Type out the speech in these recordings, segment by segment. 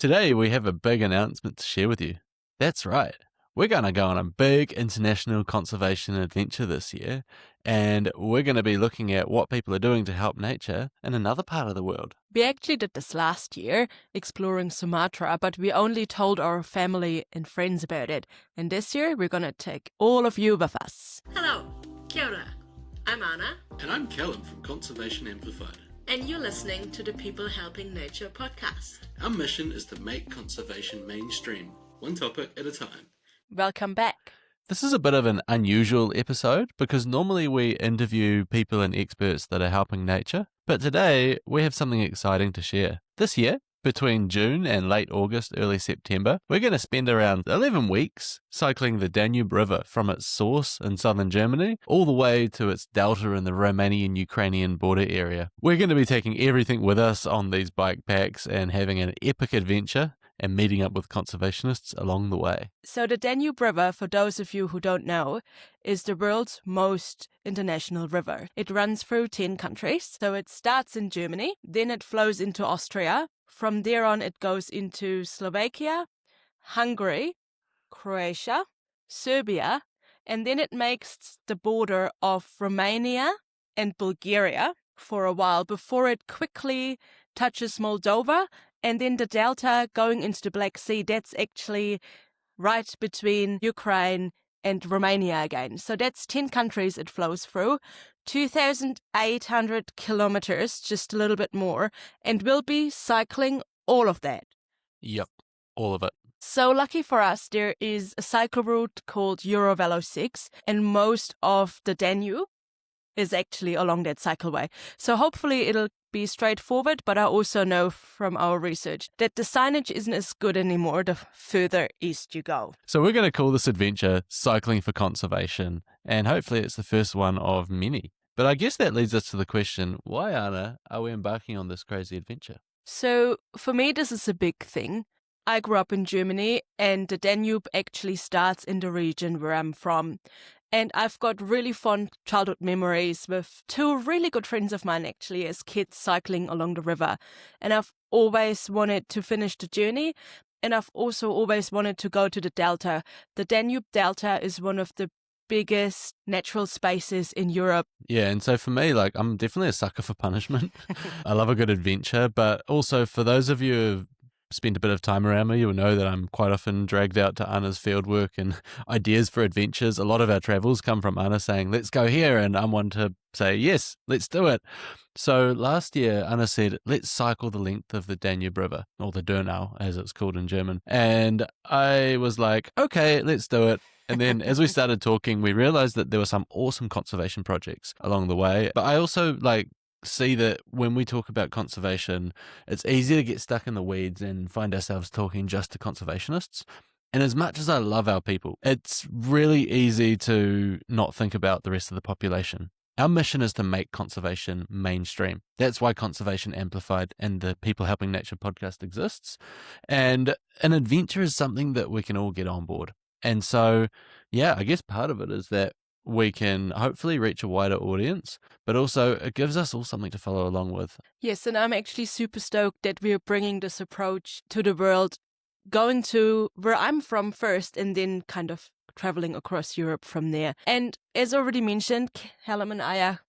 Today, we have a big announcement to share with you. That's right. We're going to go on a big international conservation adventure this year, and we're going to be looking at what people are doing to help nature in another part of the world. We actually did this last year, exploring Sumatra, but we only told our family and friends about it. And this year, we're going to take all of you with us. Hello, kia ora. I'm Anna. And I'm Callum from Conservation Amplified. And you're listening to the People Helping Nature podcast. Our mission is to make conservation mainstream, one topic at a time. Welcome back. This is a bit of an unusual episode because normally we interview people and experts that are helping nature, but today we have something exciting to share. This year, between June and late August, early September, we're going to spend around 11 weeks cycling the Danube River from its source in southern Germany all the way to its delta in the Romanian-Ukrainian border area. We're going to be taking everything with us on these bike packs and having an epic adventure and meeting up with conservationists along the way. So the Danube River, for those of you who don't know, is the world's most international river. It runs through 10 countries. So it starts in Germany, then it flows into Austria. From there on, it goes into Slovakia, Hungary, Croatia, Serbia, and then it makes the border of Romania and Bulgaria for a while before it quickly touches Moldova. And then the delta going into the Black Sea, that's actually right between Ukraine and Romania again. So that's 10 countries it flows through, 2,800 kilometers, just a little bit more, and we'll be cycling all of that. Yep, all of it. So lucky for us, there is a cycle route called Eurovelo 6, and most of the Danube is actually along that cycleway. So hopefully it'll be straightforward, but I also know from our research that the signage isn't as good anymore the further east you go. So we're going to call this adventure Cycling for Conservation, and hopefully it's the first one of many. But I guess that leads us to the question, why, Anna, are we embarking on this crazy adventure? So for me, this is a big thing. I grew up in Germany, and the Danube actually starts in the region where I'm from. And I've got really fond childhood memories with two really good friends of mine, actually, as kids cycling along the river. And I've always wanted to finish the journey. And I've also always wanted to go to the Delta. The Danube Delta is one of the biggest natural spaces in Europe. Yeah, and so for me, I'm definitely a sucker for punishment. I love a good adventure, but also for those of you who've spent a bit of time around me, you'll know that I'm quite often dragged out to Anna's fieldwork and ideas for adventures. A lot of our travels come from Anna saying, let's go here, and I'm one to say, yes, let's do it. So last year, Anna said, let's cycle the length of the Danube River, or the Donau, as it's called in German. And I was like, okay, let's do it. And then as we started talking, we realized that there were some awesome conservation projects along the way. But I also see that when we talk about conservation, it's easy to get stuck in the weeds and find ourselves talking just to conservationists. And as much as I love our people, it's really easy to not think about the rest of the population. Our mission is to make conservation mainstream. That's why Conservation Amplified and the People Helping Nature podcast exists. And an adventure is something that we can all get on board. And so, yeah, I guess part of it is that we can hopefully reach a wider audience, but also it gives us all something to follow along with. Yes, and I'm actually super stoked that we're bringing this approach to the world, going to where I'm from first and then kind of traveling across Europe from there. And as already mentioned, Callum and I are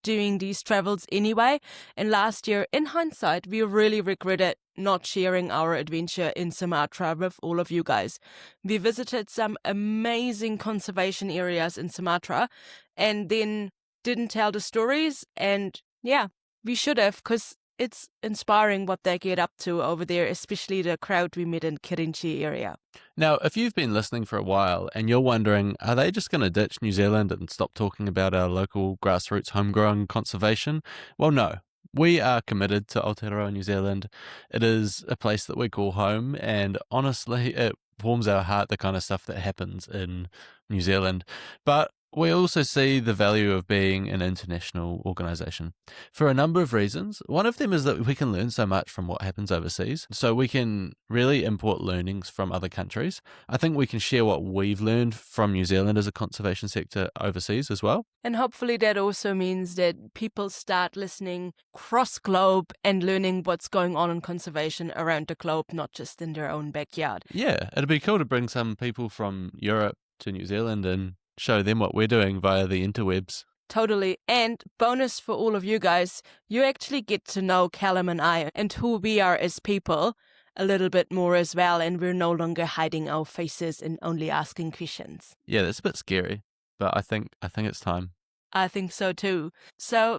doing these travels anyway. And last year, in hindsight, we really regretted not sharing our adventure in Sumatra with all of you guys. We visited some amazing conservation areas in Sumatra and then didn't tell the stories. And yeah, we should have, because it's inspiring what they get up to over there, especially the crowd we met in Kirinchi area. Now, if you've been listening for a while and you're wondering, are they just going to ditch New Zealand and stop talking about our local grassroots homegrown conservation? Well, no. We are committed to Aotearoa New Zealand. It is a place that we call home, and honestly, it warms our heart, the kind of stuff that happens in New Zealand. But We also see the value of being an international organisation for a number of reasons. One of them is that we can learn so much from what happens overseas. So we can really import learnings from other countries. I think we can share what we've learned from New Zealand as a conservation sector overseas as well. And hopefully that also means that people start listening cross-globe and learning what's going on in conservation around the globe, not just in their own backyard. Yeah, it'd be cool to bring some people from Europe to New Zealand and show them what we're doing via the interwebs. Totally. And bonus for all of you guys, you actually get to know Callum and I and who we are as people a little bit more as well. And we're no longer hiding our faces and only asking questions. Yeah, that's a bit scary, but I think it's time. I think so too. So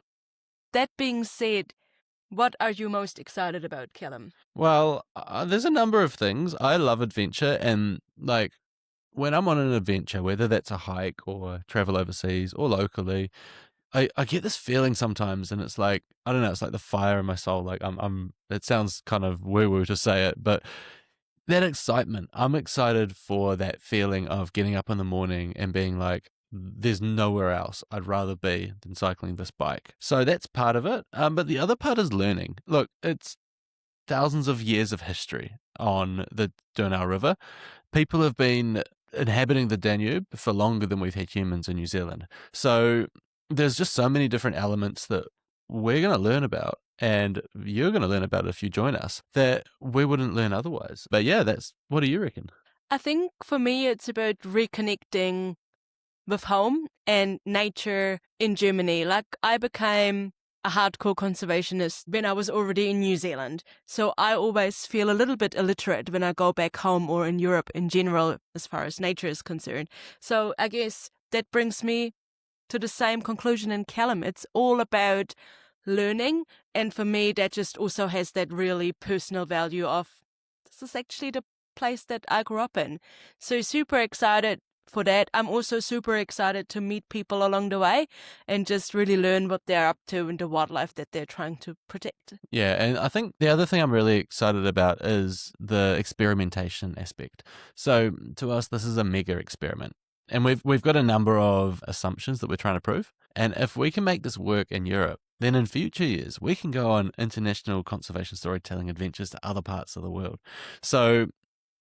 that being said, what are you most excited about, Callum? Well, there's a number of things. I love adventure, and like when I'm on an adventure, whether that's a hike or travel overseas or locally, I get this feeling sometimes, and it's like, I don't know, it's like the fire in my soul. Like it sounds kind of woo-woo to say it, but that excitement, I'm excited for that feeling of getting up in the morning and being like, there's nowhere else I'd rather be than cycling this bike. So that's part of it. But the other part is learning. Look, it's thousands of years of history on the Danube River. People have been inhabiting the Danube for longer than we've had humans in New Zealand. So there's just so many different elements that we're going to learn about, and you're going to learn about it if you join us, that we wouldn't learn otherwise. But yeah, what do you reckon? I think for me, it's about reconnecting with home and nature in Germany. Like, I became a hardcore conservationist when I was already in New Zealand. So I always feel a little bit illiterate when I go back home or in Europe in general, as far as nature is concerned. So I guess that brings me to the same conclusion in Callum. It's all about learning. And for me, that just also has that really personal value of, this is actually the place that I grew up in. So super excited for that. I'm also super excited to meet people along the way and just really learn what they're up to and the wildlife that they're trying to protect. Yeah, and I think the other thing I'm really excited about is the experimentation aspect. So to us, this is a mega experiment. And we've got a number of assumptions that we're trying to prove. And if we can make this work in Europe, then in future years, we can go on international conservation storytelling adventures to other parts of the world. So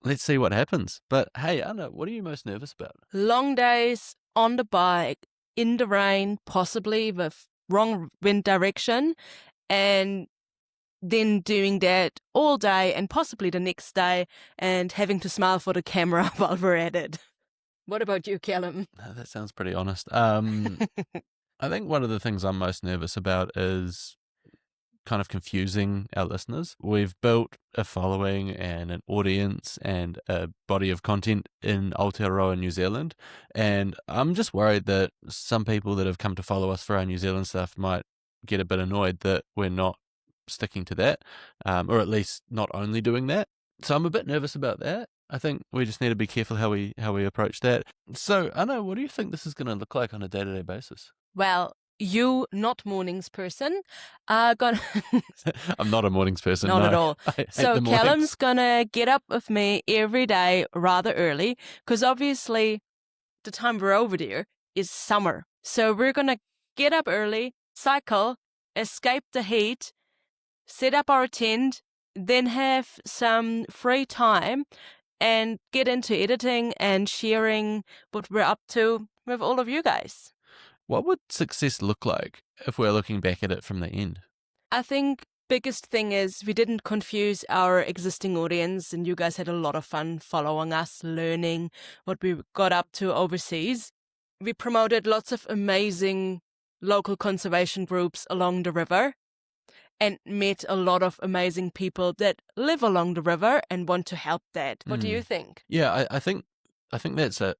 let's see what happens. But hey, Anna, what are you most nervous about? Long days on the bike, in the rain, possibly with wrong wind direction, and then doing that all day and possibly the next day and having to smile for the camera while we're at it. What about you, Callum? That sounds pretty honest. I think one of the things I'm most nervous about is kind of confusing our listeners. We've built a following and an audience and a body of content in Aotearoa, New Zealand, and I'm just worried that some people that have come to follow us for our New Zealand stuff might get a bit annoyed that we're not sticking to that, or at least not only doing that. So I'm a bit nervous about that. I think we just need to be careful how we approach that. So, Anna, what do you think this is going to look like on a day-to-day basis? Well, you, not mornings person, are gonna... I'm not a mornings person. Not no. at all. I hate So the mornings. Callum's gonna get up with me every day rather early, because obviously the time we're over there is summer. So we're gonna get up early, cycle, escape the heat, set up our tent, then have some free time and get into editing and sharing what we're up to with all of you guys. What would success look like if we're looking back at it from the end? I think biggest thing is we didn't confuse our existing audience, and you guys had a lot of fun following us, learning what we got up to overseas. We promoted lots of amazing local conservation groups along the river and met a lot of amazing people that live along the river and want to help that. What do you think? Yeah, I think that's it.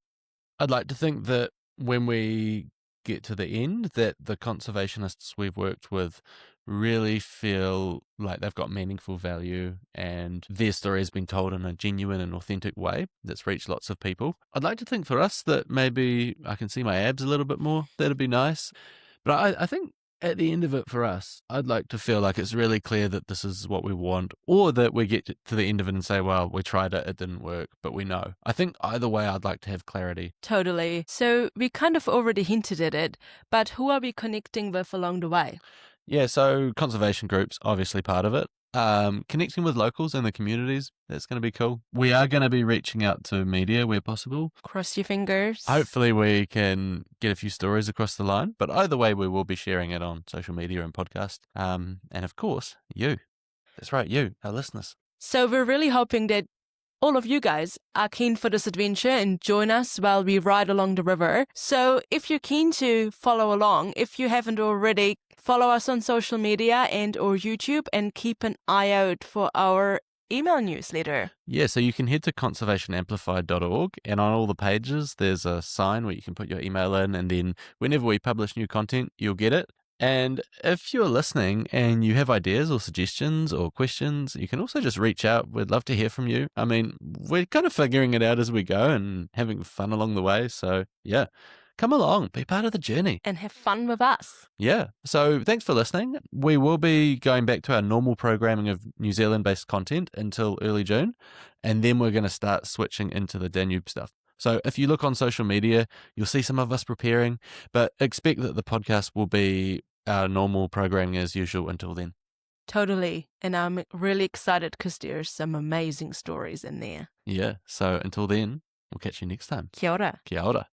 I'd like to think that when we get to the end, that the conservationists we've worked with really feel like they've got meaningful value and their story has been told in a genuine and authentic way that's reached lots of people. I'd like to think for us that maybe I can see my abs a little bit more. That'd be nice. But I think at the end of it for us, I'd like to feel like it's really clear that this is what we want, or that we get to the end of it and say, well, we tried it, it didn't work, but we know. I think either way, I'd like to have clarity. Totally. So we kind of already hinted at it, but who are we connecting with along the way? Yeah, so conservation groups, obviously part of it. Connecting with locals and the communities, that's going to be cool. We are going to be reaching out to media where possible. Cross your fingers. Hopefully we can get a few stories across the line, but either way we will be sharing it on social media and podcast. And of course, you. That's right, you, our listeners. So we're really hoping that all of you guys are keen for this adventure and join us while we ride along the river. So if you're keen to follow along, if you haven't already, follow us on social media and or YouTube and keep an eye out for our email newsletter. Yeah, so you can head to conservationamplified.org, and on all the pages there's a sign where you can put your email in, and then whenever we publish new content, you'll get it. And if you're listening and you have ideas or suggestions or questions, you can also just reach out. We'd love to hear from you. I mean, we're kind of figuring it out as we go and having fun along the way. So yeah, come along, be part of the journey. And have fun with us. Yeah. So thanks for listening. We will be going back to our normal programming of New Zealand-based content until early June. And then we're going to start switching into the Danube stuff. So if you look on social media, you'll see some of us preparing, but expect that the podcast will be our normal programming as usual until then. Totally. And I'm really excited because there's some amazing stories in there. Yeah. So until then, we'll catch you next time. Kia ora. Kia ora.